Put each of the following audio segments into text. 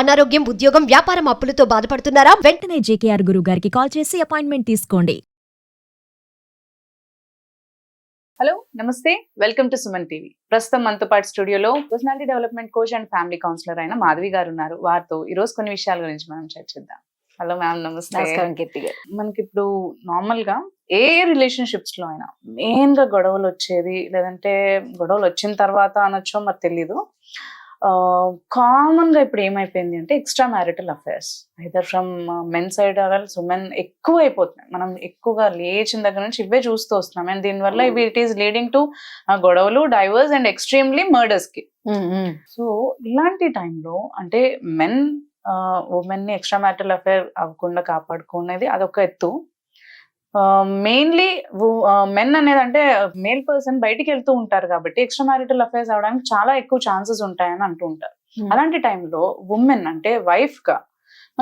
అనారోగ్యం, ఉద్యోగం, వ్యాపారం అప్పులతో బాధపడుతున్నారా? వెంటనే జేకేఆర్ గురువు గారికి కాల్ చేసి అపాయింట్మెంట్ తీసుకోండి. హలో నమస్తే, వెల్కమ్ టు సుమన్ టీవీ. ప్రస్తుతం మనతో పాటు స్టూడియోలో personality development coach and family counsellor అయిన మాధవి గారు ఉన్నారు. వారితో ఈ రోజు కొన్ని విషయాల గురించి మనం చర్చిద్దాం. హలో మ్యామ్, నమస్తే. నమస్కారం కీర్తి గారు. మనకి ఇప్పుడు నార్మల్ గా ఏ రిలేషన్షిప్స్ లో అయినా మెయిన్ గా గొడవలు వచ్చేది, లేదంటే గొడవలు వచ్చిన తర్వాత అనొచ్చో మరి తెలీదు, కామన్ గా ఇప్పుడు ఏమైపోయింది అంటే extra marital affairs either from men side or women ఎక్కువ అయిపోతున్నాయి. మనం ఎక్కువగా లేచిన దగ్గర నుంచి ఇవే చూస్తూ వస్తున్నాం. అండ్ దీనివల్ల ఇట్ ఈస్ లీడింగ్ టు గొడవలు, డైవర్స్ అండ్ ఎక్స్ట్రీమ్లీ మర్డర్స్ కి. సో ఇలాంటి టైంలో అంటే మెన్ ఉమెన్ ని ఎక్స్ట్రా మ్యారిటల్ అఫైర్ అవ్వకుండా కాపాడుకునేది అదొక ఎత్తు. మెయిన్లీ మెన్ అనేది అంటే మేల్ పర్సన్ బయటికి వెళ్తూ ఉంటారు కాబట్టి ఎక్స్ట్రా మ్యారిటల్ అఫైర్స్ అవడానికి చాలా ఎక్కువ ఛాన్సెస్ ఉంటాయని అంటూ ఉంటారు. అలాంటి టైంలో ఉమెన్ అంటే వైఫ్ గా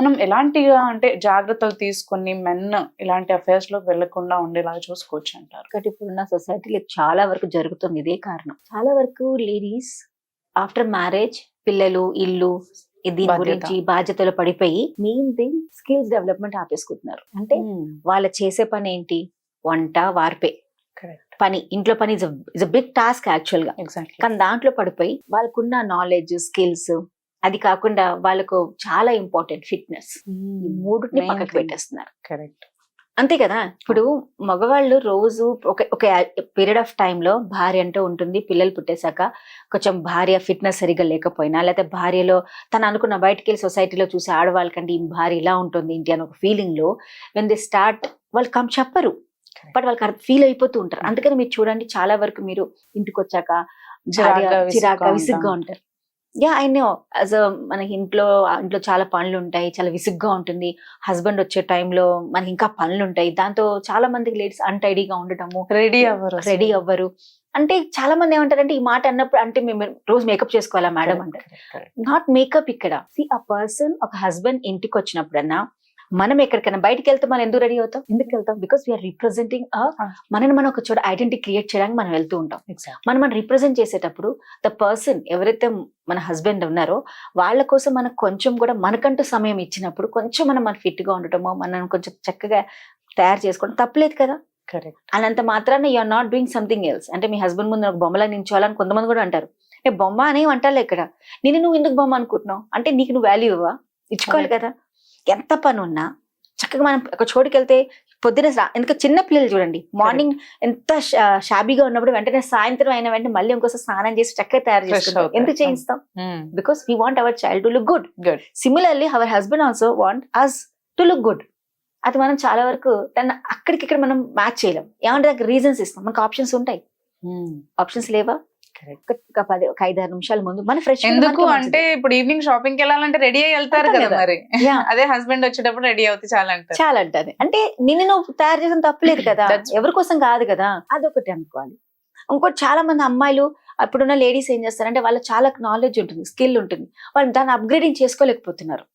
మనం ఎలాంటిగా అంటే జాగ్రత్తలు తీసుకుని మెన్ ఇలాంటి అఫైర్స్ లోకి వెళ్లకుండా ఉండేలాగా చూసుకోవచ్చు అంటారు? ఒకటి ఇప్పుడున్న సొసైటీలో చాలా వరకు జరుగుతుంది ఇదే కారణం. చాలా వరకు లేడీస్ ఆఫ్టర్ మ్యారేజ్ పిల్లలు, ఇల్లు, దీని గురించి బాధ్యతలు పడిపోయి మెయిన్ థింగ్ స్కిల్స్ డెవలప్మెంట్ ఆపేసుకుంటున్నారు. అంటే వాళ్ళ చేసే పని ఏంటి? వంట, వార్పే పని, ఇంట్లో పని is a big task actual గా. కానీ దాంట్లో పడిపోయి వాళ్ళకున్న నాలెడ్జ్, స్కిల్స్, అది కాకుండా వాళ్ళకు చాలా ఇంపార్టెంట్ ఫిట్నెస్, ఈ మూడుని పక్కకు పెట్టేస్తున్నారు. కరెక్ట్, అంతే కదా. ఇప్పుడు మగవాళ్ళు రోజు ఒక పీరియడ్ ఆఫ్ టైంలో భార్య అంటూ ఉంటుంది. పిల్లలు పుట్టేశాక కొంచెం భార్య ఫిట్నెస్ సరిగా లేకపోయినా, లేకపోతే భార్యలో తను అనుకున్న బయటికి వెళ్ళి సొసైటీలో చూసి ఆడవాళ్ళకంటే ఈ భార్య ఇలా ఉంటుంది ఏంటి అని ఒక ఫీలింగ్ లో వెన్ దే స్టార్ట్ వాళ్ళు చెప్పరు, బట్ వాళ్ళకి ఫీల్ అయిపోతూ ఉంటారు. అందుకని మీరు చూడండి, చాలా వరకు మీరు ఇంటికి వచ్చాక చిరాగా విసుగ్గా ఉంటారు. యా ఐ నో, యాజ్ మనకి ఇంట్లో చాలా పనులు ఉంటాయి, చాలా విసుగ్గా ఉంటుంది. హస్బెండ్ వచ్చే టైంలో మనకి ఇంకా పనులు ఉంటాయి. దాంతో చాలా మందికి లేడీస్ అన్టైడీగా ఉండటము, రెడీ అవ్వరు. అంటే చాలా మంది ఏమంటారంటే ఈ మాట అన్నప్పుడు అంటే మేము రోజు మేకప్ చేసుకోవాలా మేడం అంటారు. నాట్ మేకప్ ఇక్కడ. సి ఆ పర్సన్, ఒక హస్బెండ్ ఇంటికి వచ్చినప్పుడన్నా మనం ఎక్కడికైనా బయటకు వెళ్తే మనం ఎందుకు రెడీ అవుతాం? ఎందుకు వెళ్తాం? బికాస్ వీఆర్ రిప్రజెంటింగ్ మనం ఒక చోట ఐడెంటిటీ క్రియేట్ చేయడానికి మనం వెళ్తూ ఉంటాం. మనం రిప్రజెంట్ చేసేటప్పుడు ద పర్సన్ ఎవరైతే మన హస్బెండ్ ఉన్నారో వాళ్ళ కోసం మనకు కొంచెం కూడా మనకంటూ సమయం ఇచ్చినప్పుడు కొంచెం మనం ఫిట్ గా ఉండటమో, మనం కొంచెం చక్కగా తయారు చేసుకోవడం తప్పలేదు కదా. అనంత మాత్రాన you are not doing something else. అంటే మీ హస్బెండ్ ముందు ఒక బొమ్మలా నించోవాలని కొంతమంది కూడా అంటారు. బొమ్మ అనే అంటారు ఇక్కడ. నువ్వు ఎందుకు బొమ్మ అనుకుంటున్నావు అంటే నీకు నువ్వు వాల్యూ ఇవ్వవా? ఇచ్చుకోవాలి కదా. ఎంత పని ఉన్నా చక్కగా మనం ఒక చోటుకి వెళ్తే పొద్దున, ఎందుకంటే చిన్న పిల్లలు చూడండి, మార్నింగ్ ఎంత షాబీగా ఉన్నప్పుడు వెంటనే సాయంత్రం అయిన వెంటనే మళ్ళీ ఇంకోసారి స్నానం చేసి చక్కగా తయారు చేసుకుంటాం. ఎందుకు చేయిస్తాం? Because we want our child to look good. Similarly our husband also want us to look good. అది మనం చాలా వరకు దాన్ని అక్కడికిక్కడ మనం మ్యాచ్ చేయలేం. ఏమంటే దానికి రీజన్స్ ఇస్తాం. మనకు ఆప్షన్స్ ఉంటాయి. ఆప్షన్స్ లేవా? ఒక 5-6 నిమిషాల ముందు మన ఫ్రెష్ ఎందుకు అంటే ఇప్పుడు ఈవినింగ్ షాపింగ్ కి వెళ్ళాలంటే రెడీ అయ్యి వెళ్తారు కదా, మరి అదే హస్బెండ్ వచ్చేటప్పుడు రెడీ అవుతే చాలా అంటారు. అంటే నిన్ను నువ్వు తయారు చేసిన తప్పలేదు కదా, ఎవరి కోసం కాదు కదా, అదొకటి అనుకోవాలి. ఇంకోటి, చాలా మంది అమ్మాయిలు అప్పుడున్న లేడీస్ ఏం చేస్తారంటే వాళ్ళకి చాలా నాలెడ్జ్ ఉంటుంది, స్కిల్ ఉంటుంది, వాళ్ళు దాన్ని అప్గ్రేడింగ్ చేసుకోలేకపోతున్నారు.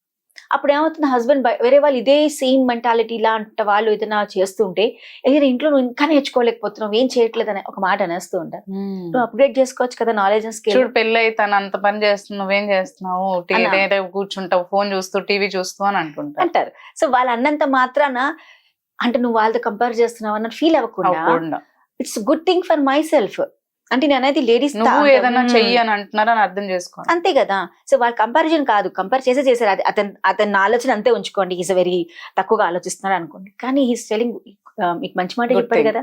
అప్పుడు ఏమవుతుంది, హస్బెండ్ వేరే వాళ్ళు ఇదే సేమ్ మెంటాలిటీ ఇలాంటి వాళ్ళు ఏదైనా చేస్తుంటే ఏదైనా ఇంట్లో నువ్వు ఇంకా నేర్చుకోలేకపోతున్నావు, ఏం చేయట్లేదు అని ఒక మాట అనేస్తూ ఉంటారు. నువ్వు అప్గ్రేడ్ చేసుకోవచ్చు కదా నాలెడ్జ్ అండ్ స్కిల్. పెళ్ళి అయితే అంత పని చేస్తున్నావు, నువ్వేం చేస్తున్నావు, కూర్చుంటావు, ఫోన్ చూస్తూ, టీవీ చూస్తూ అని అంటారు. సో వాళ్ళు అన్నంత మాత్రాన అంటే నువ్వు వాళ్ళతో కంపేర్ చేస్తున్నావు అన్న ఫీల్ అవ్వకుండా it's good thing for my self. అంటే నేను అనేది లేడీస్ ఏదైనా చెయ్యి అని అంటున్నారని అర్థం చేసుకో, అంతే కదా. సో వాళ్ళ కంపారిజన్ కాదు, కంపేర్ చేశారు. అది అతని ఆలోచన అంతే ఉంచుకోండి. ఈజ్ వెరీ తక్కువగా ఆలోచిస్తున్నాడు అనుకోండి, కానీ ఈజ్ టెలింగ్ మీకు మంచి మాట చెప్పారు కదా.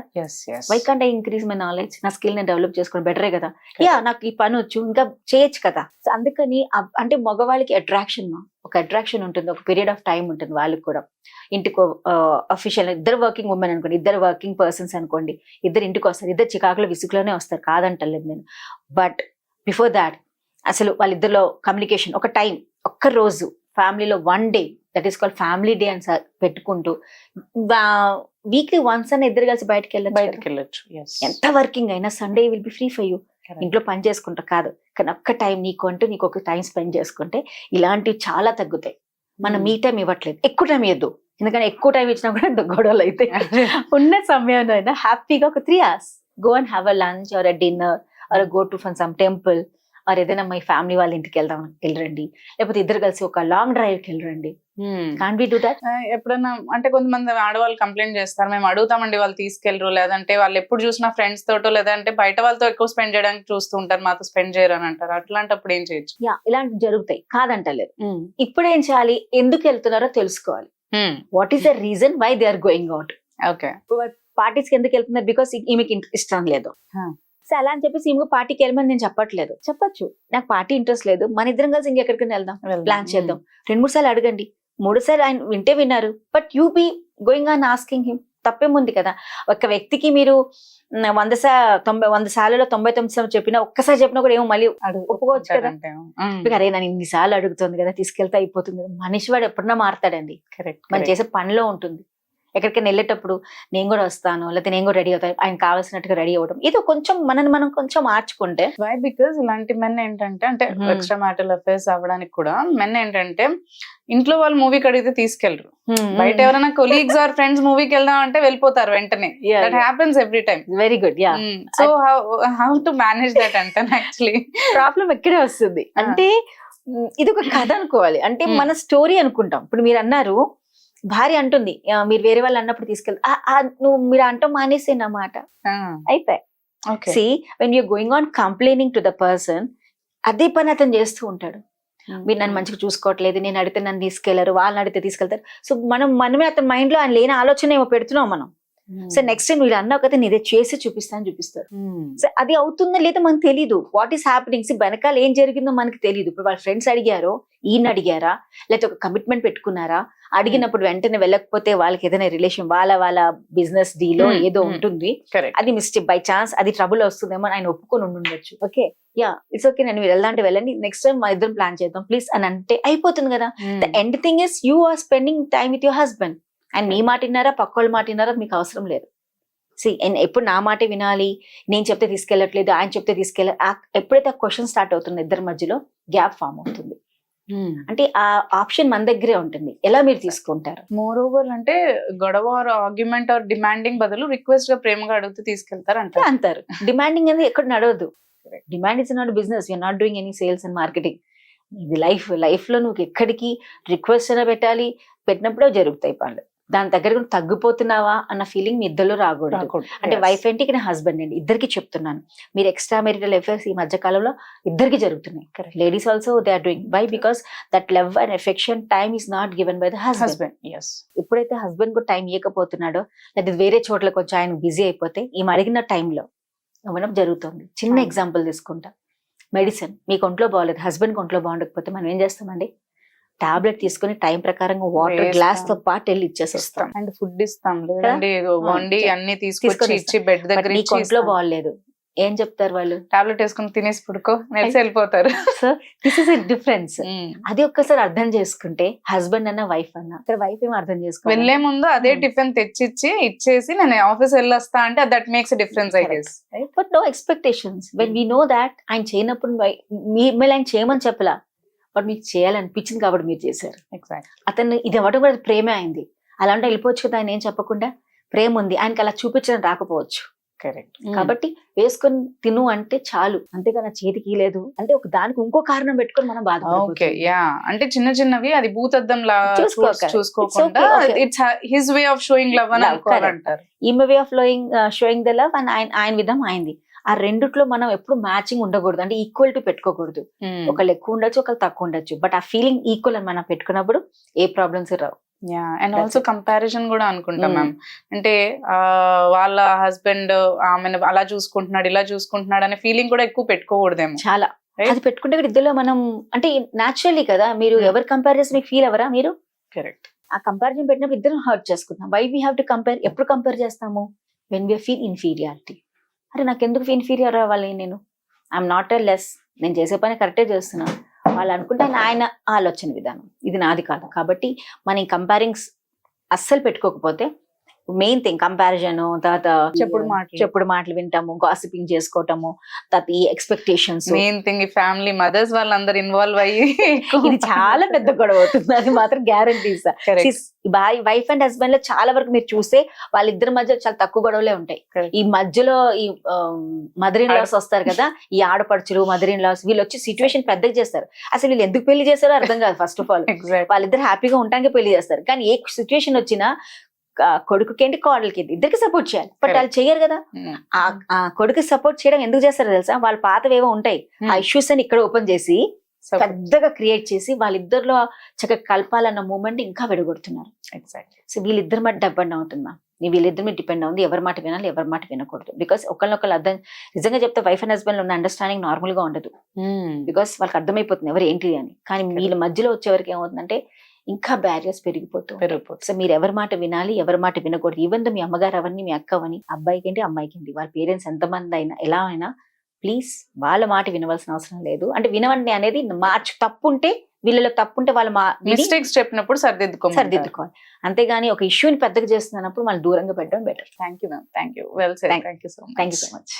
Why can't I increase my knowledge? నా స్కిల్ నేను డెవలప్ చేసుకోవడం బెటరే కదా. నాకు ఈ పని వచ్చు, ఇంకా చేయొచ్చు కదా. సో అందుకని అంటే మగవాళ్ళకి ఒక అట్రాక్షన్ ఉంటుంది, ఒక పీరియడ్ ఆఫ్ టైం ఉంటుంది వాళ్ళకి కూడా. ఇంటికి అఫీషియల్ ఇద్దరు వర్కింగ్ ఉమెన్ అనుకోండి, ఇద్దరు వర్కింగ్ పర్సన్స్ అనుకోండి, ఇద్దరు ఇంటికి వస్తారు, ఇద్దరు చికాకులో విసుగులోనే వస్తారు, కాదంటలేదు నేను. బట్ బిఫోర్ దాట్ అసలు వాళ్ళిద్దరిలో కమ్యూనికేషన్, ఒక టైం, ఒక్క రోజు ఫ్యామిలీలో 1 day, that is called family day అని పెట్టుకుంటూ వీక్లీ వన్స్ అని ఇద్దరు కలిసి బయటకు వెళ్ళచ్చు. ఎంత వర్కింగ్ అయినా Sunday will be free for you. ఇంట్లో పని చేసుకుంటా కాదు, కానీ ఒక్క టైం నీకు ఒక టైం స్పెండ్ చేసుకుంటే ఇలాంటివి చాలా తగ్గుతాయి. మనం మీ టైం ఇవ్వట్లేదు, ఎక్కువ టైం ఇవ్వద్దు. ఎందుకంటే ఎక్కువ టైం ఇచ్చినా కూడా గొడవలు అయితే ఉన్న సమయంలో అయినా హ్యాపీగా ఒక 3 hours go and have a lunch or a dinner or go to fun some temple. ఆర్ ఏదైనా మీ ఫ్యామిలీ వాళ్ళ ఇంటికి వెళ్ళరండి, లేకపోతే ఇద్దరు కలిసి ఒక లాంగ్ డ్రైవ్ కి వెళ్ళరండి. Can't be do that? ఎప్పుడన్నా అంటే కొంతమంది ఆడవాళ్ళు కంప్లైంట్ చేస్తారు, మేము అడుగుతామండి వాళ్ళు తీసుకెళ్ళరు, లేదంటే వాళ్ళు ఎప్పుడు చూసినా ఫ్రెండ్స్ తోటో లేదంటే బయట వాళ్ళతో ఎక్కువ స్పెండ్ చేయడానికి చూస్తూ ఉంటారు, మాతో స్పెండ్ చేయరు అని అంటారు. అట్లాంటప్పుడు ఏం చేయొచ్చు? ఇలాంటివి జరుగుతాయి, కాదంటలేదు. ఇప్పుడు ఏం చేయాలి, ఎందుకు వెళ్తున్నారో తెలుసుకోవాలి. What is the reason why they are going out? Okay, parties కి ఎందుకు వెళ్తున్నారు? బికాస్ ఈమెకి ఇష్టం లేదు. సో అలా అని చెప్పేసి ఈమెకు పార్టీకి వెళ్ళమని నేను చెప్పట్లేదు, చెప్పొచ్చు నాకు పార్టీ ఇంట్రెస్ట్ లేదు, మన ఇద్దరం కలిసి ఇంకెక్కడికైనా వెళ్దాం, ప్లాన్ చేద్దాం. 2-3 సార్లు అడగండి, 3 సార్లు ఆయన వింటే విన్నారు, but you be going on asking him. తప్పేముంది కదా? ఒక వ్యక్తికి మీరు 100 సార్లు 99 సార్లు చెప్పినా ఒక్కసారి చెప్పినా కూడా ఏమో మళ్ళీ ఒప్పుకోవచ్చు కదా. అరే నన్ను ఇన్ని సార్లు అడుగుతుంది కదా, తీసుకెళ్తే అయిపోతుంది కదా. మనిషి వాడు ఎప్పుడన్నా మారుతాడండి. కరెక్ట్. మనం చేసే పనిలో ఉంటుంది. ఎక్కడికైనా వెళ్ళేటప్పుడు నేను కూడా వస్తాను, లేకపోతే నేను కూడా రెడీ అవుతాను, ఆయన కావాల్సినట్టుగా రెడీ అవ్వడం, ఇది కొంచెం మనం కొంచెం మార్చుకుంటే. వై? బికాస్ ఇలాంటి మెన్ ఏంటంటే, అంటే ఎక్స్ట్రా మ్యారిటల్ అఫైర్స్ అవ్వడానికి కూడా మెన్ ఏంటంటే ఇంట్లో వాళ్ళు మూవీకి అడిగితే తీసుకెళ్లరు, బయట ఎవరైనా కొలీగ్స్ ఆర్ ఫ్రెండ్స్ మూవీకి వెళ్దాం అంటే వెళ్ళిపోతారు వెంటనే. That happens every time. Very good. Yeah. So how to manage that అంటే యాక్చువల్లీ ప్రాబ్లం ఎక్కడే వస్తుంది అంటే ఇది ఒక కథ అనుకోవాలి, అంటే మన స్టోరీ అనుకుంటాం. ఇప్పుడు మీరు అన్నారు, భార్య అంటుంది మీరు వేరే వాళ్ళు అన్నప్పుడు తీసుకెళ్తా, నువ్వు మీరు అంటాం మానేసే నా మాట అయిపోయి. See when you're going on complaining to the person, అదే పని అతను చేస్తూ ఉంటాడు. మీరు నన్ను మంచిగా చూసుకోవట్లేదు, నేను అడిగితే నన్ను తీసుకెళ్లరు, వాళ్ళని అడిగితే తీసుకెళ్తారు. సో మనమే అతని మైండ్ లో ఆయన లేని ఆలోచన ఏమో పెడుతున్నాం మనం. సో నెక్స్ట్ టైం వీళ్ళు అన్న ఒక నేను చేసి చూపిస్తారు. సో అది అవుతుందో లేదో మనకు తెలీదు. వాట్ ఈస్ హ్యాపెనింగ్, వెనకాల ఏం జరిగిందో మనకి తెలియదు. ఇప్పుడు వాళ్ళ ఫ్రెండ్స్ అడిగారో, ఈయన అడిగారా, లేకపోతే ఒక కమిట్మెంట్ పెట్టుకున్నారా, అడిగినప్పుడు వెంటనే వెళ్ళకపోతే వాళ్ళకి ఏదైనా రిలేషన్, వాళ్ళ బిజినెస్ డీలో ఏదో ఉంటుంది, అది మిస్టేక్ బై ఛాన్స్ అది ట్రబుల్ వస్తుందేమో ఆయన ఒప్పుకొని ఉండొచ్చు. ఓకే, యా ఇట్స్ ఓకే, నేను మీరు వెళ్ళాలంటే వెళ్ళండి, నెక్స్ట్ టైం మా ఇద్దరం ప్లాన్ చేద్దాం ప్లీజ్ అని అంటే అయిపోతుంది కదా. The end thing is you are spending time with your husband. And మీ మాట విన్నారా, పక్క వాళ్ళ మాట విన్నారా, మీకు అవసరం లేదు. ఎప్పుడు నా మాటే వినాలి, నేను చెప్తే తీసుకెళ్ళట్లేదు, ఆయన చెప్తే ఎప్పుడైతే ఆ క్వశ్చన్ స్టార్ట్ అవుతుంది, ఇద్దరి మధ్యలో గ్యాప్ ఫామ్ అవుతుంది. అంటే ఆ ఆప్షన్ మన దగ్గరే ఉంటుంది, ఎలా మీరు తీసుకుంటారు. మోర్ ఓవర్ అంటే గొడవ ఆర్గ్యుమెంట్ ఆర్ డిమాండింగ్ బదులు రిక్వెస్ట్ గా ప్రేమగా అడిగితే తీసుకెళ్తారు అంటారు. డిమాండింగ్ అనేది ఎక్కడ నడవదు. Demand is not business, you're not doing any sales and marketing. ఇది లైఫ్ లో నువ్వు ఎక్కడికి రిక్వెస్ట్ అయినా పెట్టినప్పుడే జరుగుతాయి పనులు. దాని దగ్గర కూడా తగ్గిపోతున్నావా అన్న ఫీలింగ్ మీ ఇద్దరు రాకూడదు. అంటే వైఫ్ ఏంటి, ఇక్కడ హస్బెండ్ అండి, ఇద్దరికి చెప్తున్నాను. మీరు ఎక్స్ట్రా మెరిటల్ అఫైర్స్ ఈ మధ్య కాలంలో ఇద్దరికి జరుగుతున్నాయి. Ladies also they are doing. Why? Because that love and affection time is not given by the husband. ఎప్పుడైతే హస్బెండ్ కూడా టైం ఇవ్వకపోతున్నాడో, లేదా వేరే చోట్ల కొంచెం ఆయన బిజీ అయిపోతే ఈ అడిగిన టైంలో ఇవ్వడం జరుగుతుంది. చిన్న ఎగ్జాంపుల్ తీసుకుంటా, మెడిసిన్ మీకు ఒంట్లో బాగోలేదు, హస్బెండ్ ఒంట్లో బాగుండకపోతే మనం ఏం చేస్తామండి, టాబ్లెట్ తీసుకుని టైం ప్రకారంగా వాటర్ గ్లాస్ తో పాటు వెళ్ళి ఇచ్చేసి వస్తాం. అండ్ ఫుడ్ ఇస్తాం, వండి అన్ని తీసుకొచ్చి ఇచ్చి బెడ్ దగ్గర ఒంట్లో బాగోలేదు ఏం చెప్తారు వాళ్ళు, టాబ్లెట్ వేసుకుని తినేసి పడుకో నెలిసి వెళ్ళిపోతారు. So this is a difference. అది ఒక్కసారి అర్థం చేసుకుంటే హస్బెండ్ అన్న వైఫ్ అన్న, ఇక్కడ వైఫ్ ఏమో అర్థం చేసుకో, వెళ్లే ముందు అదే టిఫిన్ ఇచ్చేసి నేను ఆఫీస్ వెళ్ళొస్తా అంటే that makes difference I guess. But no expectations. When we know that ఆయన చేయనప్పుడు మీరు ఆయన చేయమని చెప్పలా, బట్ మీకు చేయాలనిపించింది కాబట్టి మీరు చేశారు. అతను ఇది అవ్వడం కూడా ప్రేమే అయింది. అలా అంటే వెళ్ళిపోవచ్చు కదా, ఆయన ఏం చెప్పకుండా. ప్రేమ ఉంది, ఆయనకి అలా చూపించడం రాకపోవచ్చు. కరెక్ట్. కాబట్టి వేసుకొని తిను అంటే చాలు, అంతేగాని చేతికి లేదు అంటే ఒక దానికి ఇంకో కారణం పెట్టుకొని మనం బాధపడతాం. అంటే చిన్నవి అది భూతద్దం లా చూసుకోకుండా it's his way of showing love అని అనుకోవాలంటారు. ఈమె way of showing the love and ఆయన విధం అయింది. ఆ రెండిట్లో మనం ఎప్పుడు మ్యాచింగ్ ఉండకూడదు, అంటే ఈక్వాలిటీ పెట్టుకోకూడదు. ఒకళ్ళు ఎక్కువ ఉండొచ్చు, ఒకళ్ళు తక్కువ ఉండొచ్చు, బట్ ఆ ఫీలింగ్ ఈక్వల్ అని మనం పెట్టుకున్నప్పుడు ఏ ప్రాబ్లమ్స్ రావు. అండ్ ఆల్సో కంపారిజన్ కూడా అనుకుంటాం మ్యామ్. అంటే వాళ్ళ హస్బెండ్ ఆమెను అలా చూసుకుంటున్నాడు, ఇలా చూసుకుంటున్నాడు అనే ఫీలింగ్ కూడా ఎక్కువ పెట్టుకోకూడదేమో. చాలా అది పెట్టుకుంటే ఇద్దరులో మనం అంటే నాచురల్లీ కదా, మీరు ఎవరు కంపేర్ చేసి మీకు ఫీల్ అవరా మీరు? కరెక్ట్. ఆ కంపారిజన్ పెట్టినప్పుడు ఇద్దరు హర్ట్ చేసుకుంటాం. Why we have to compare? ఎప్పుడు కంపేర్ చేస్తాము? When we feel inferiority. అరే నాకు ఎందుకు ఇన్ఫీరియర్ అవ్వాలి, నేను ఐఎమ్ నాట్ ఎ లెస్, నేను చేసే పని కరెక్టే చేస్తున్నాను వాళ్ళు అనుకుంటే ఆయన ఆలోచన విధానం, ఇది నాది కాదు. కాబట్టి మనం కంపేరింగ్స్ అస్సలు పెట్టుకోకపోతే మెయిన్ థింగ్ కంపారిజన్, తర్వాత చెప్పుడు మాటలు వింటాము, గాసిపింగ్ చేసుకోవటము, తర్వాత ఈ ఎక్స్పెక్టేషన్స్. మెయిన్ థింగ్ ఈ ఫ్యామిలీ మదర్స్ వాళ్ళందరూ ఇన్వాల్వ్ అయ్యి ఇది చాలా పెద్ద గొడవ అవుతుంది, అది మాత్రం guarantees. Correct. Wife and husband లో చాలా వరకు మీరు చూస్తే వాళ్ళిద్దరి మధ్య చాలా తక్కువ గొడవలే ఉంటాయి. Correct. ఈ మధ్యలో ఈ మదర్ ఇన్ లాస్ వస్తారు కదా, ఈ ఆడపడుచులు మదర్ ఇన్ లాస్, వీళ్ళు వచ్చి సిచ్యువేషన్ పెద్దగా చేస్తారు. అసలు వీళ్ళు ఎందుకు పెళ్లి చేస్తారో అర్థం కాదు. First of all Exactly. వాళ్ళిద్దరు హ్యాపీగా ఉండడానికి పెళ్లి చేస్తారు, కానీ ఏ సిచ్యువేషన్ వచ్చినా కొడుకుకేంటి కోడలికి ఇద్దరికి సపోర్ట్ చేయాలి, బట్ వాళ్ళు చెయ్యరు కదా. Mm. ఆ కొడుకు సపోర్ట్ చేయడం ఎందుకు చేస్తారో తెలుసా, వాళ్ళ పాతవేవో ఉంటాయి, ఆ ఇష్యూస్ అని ఇక్కడ ఓపెన్ చేసి పెద్దగా క్రియేట్ చేసి వాళ్ళిద్దరిలో చక్కగా కలపాలన్న మూమెంట్ ఇంకా విడగొడుతున్నారు. Exactly. సో వీళ్ళిద్దరి మాట డిపెండ్ అవుతుందా, వీళ్ళిద్దరి మీద డిపెండ్ అవుతుంది. ఎవరి మాట వినాలి, ఎవరి మాట వినకూడదు. బికాస్ ఒకళ్ళొకళ్ళు అర్థం, నిజంగా చెప్తే వైఫ్ అండ్ హస్బెండ్ ఉన్న అండర్స్టాండింగ్ నార్మల్ గా ఉండదు, బికాస్ వాళ్ళకి అర్థమైపోతుంది ఎవరు ఏంటి అని. కానీ వీళ్ళ మధ్యలో వచ్చేవరకు ఏమవుతుందంటే ఇంకా బ్యారియర్స్ పెరిగిపోతుంది. సో మీరు ఎవరి మాట వినాలి, ఎవరి మాట వినకూడదు. ఈవెన్ దో మీ అమ్మగారు అవన్నీ, మీ అక్క అవని, అబ్బాయికి ఏంటి అమ్మాయికి ఏంటి, వాళ్ళ పేరెంట్స్ ఎంతమంది అయినా ఎలా అయినా ప్లీజ్ వాళ్ళ మాట వినవలసిన అవసరం లేదు. అంటే వినవండి అనేది తప్పు ఉంటే, వీళ్ళలో తప్పు ఉంటే వాళ్ళ మిస్టేక్స్ చెప్పినప్పుడు సరిదిద్దుకోవాలి. అంతేగాని ఒక ఇష్యూని పెద్దగా చేస్తున్నప్పుడు వాళ్ళు దూరంగా పెట్టడం better. Thank you ma'am, thank you, well said, thank you so much. Thank you so much.